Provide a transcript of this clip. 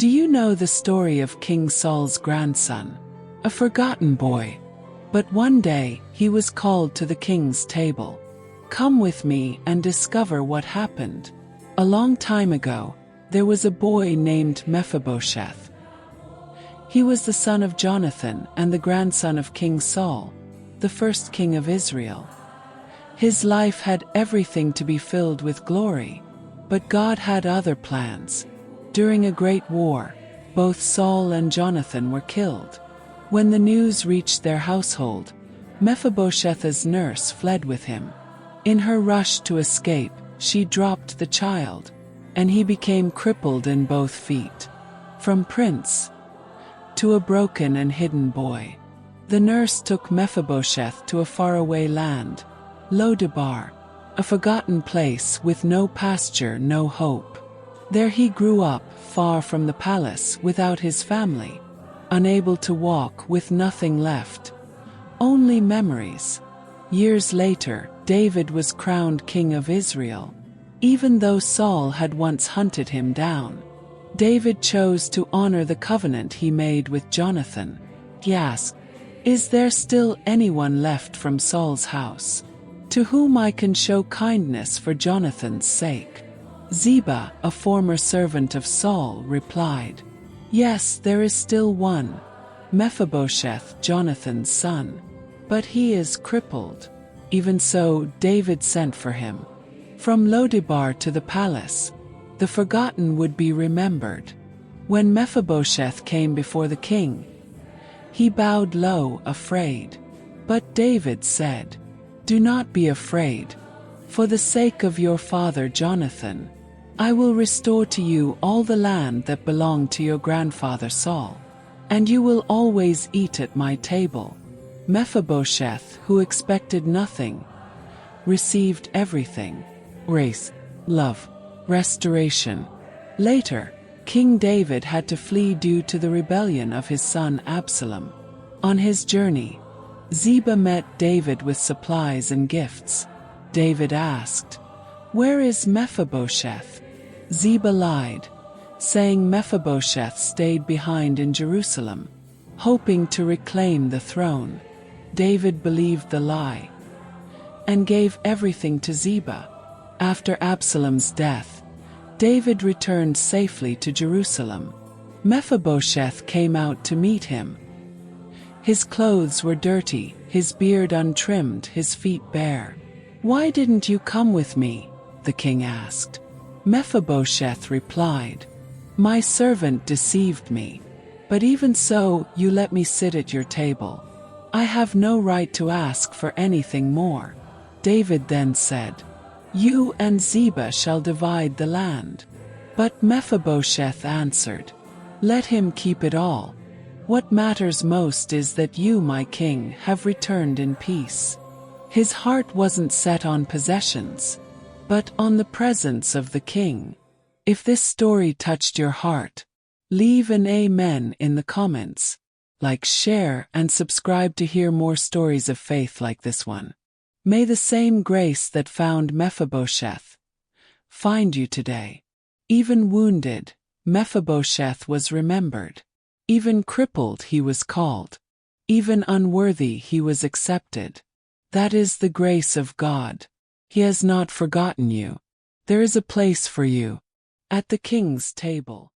Do you know the story of King Saul's grandson? A forgotten boy. But one day, he was called to the king's table. Come with me and discover what happened. A long time ago, there was a boy named Mephibosheth. He was the son of Jonathan and the grandson of King Saul, the first king of Israel. His life had everything to be filled with glory, but God had other plans. During a great war, both Saul and Jonathan were killed. When the news reached their household, Mephibosheth's nurse fled with him. In her rush to escape, she dropped the child, and he became crippled in both feet. From prince to a broken and hidden boy, the nurse took Mephibosheth to a faraway land, Lodebar, a forgotten place with no pasture, no hope. There he grew up, far from the palace, without his family, unable to walk, with nothing left, only memories. Years later, David was crowned king of Israel. Even though Saul had once hunted him down, David chose to honor the covenant he made with Jonathan. He asked, "Is there still anyone left from Saul's house, to whom I can show kindness for Jonathan's sake?" Ziba, a former servant of Saul, replied, "Yes, there is still one, Mephibosheth, Jonathan's son. But he is crippled." Even so, David sent for him. From Lodebar to the palace, the forgotten would be remembered. When Mephibosheth came before the king, he bowed low, afraid. But David said, "Do not be afraid. For the sake of your father Jonathan, I will restore to you all the land that belonged to your grandfather Saul, and you will always eat at my table." Mephibosheth, who expected nothing, received everything: grace, love, restoration. Later, King David had to flee due to the rebellion of his son Absalom. On his journey, Ziba met David with supplies and gifts. David asked, "Where is Mephibosheth?" Ziba lied, saying Mephibosheth stayed behind in Jerusalem, hoping to reclaim the throne. David believed the lie and gave everything to Ziba. After Absalom's death, David returned safely to Jerusalem. Mephibosheth came out to meet him. His clothes were dirty, his beard untrimmed, his feet bare. "Why didn't you come with me?" the king asked. Mephibosheth replied, "My servant deceived me. But even so, you let me sit at your table. I have no right to ask for anything more." David then said, "You and Ziba shall divide the land." But Mephibosheth answered, "Let him keep it all. What matters most is that you, my king, have returned in peace." His heart wasn't set on possessions, but on the presence of the king. If this story touched your heart, leave an amen in the comments. Like, share, and subscribe to hear more stories of faith like this one. May the same grace that found Mephibosheth find you today. Even wounded, Mephibosheth was remembered. Even crippled, he was called. Even unworthy, he was accepted. That is the grace of God. He has not forgotten you. There is a place for you at the king's table.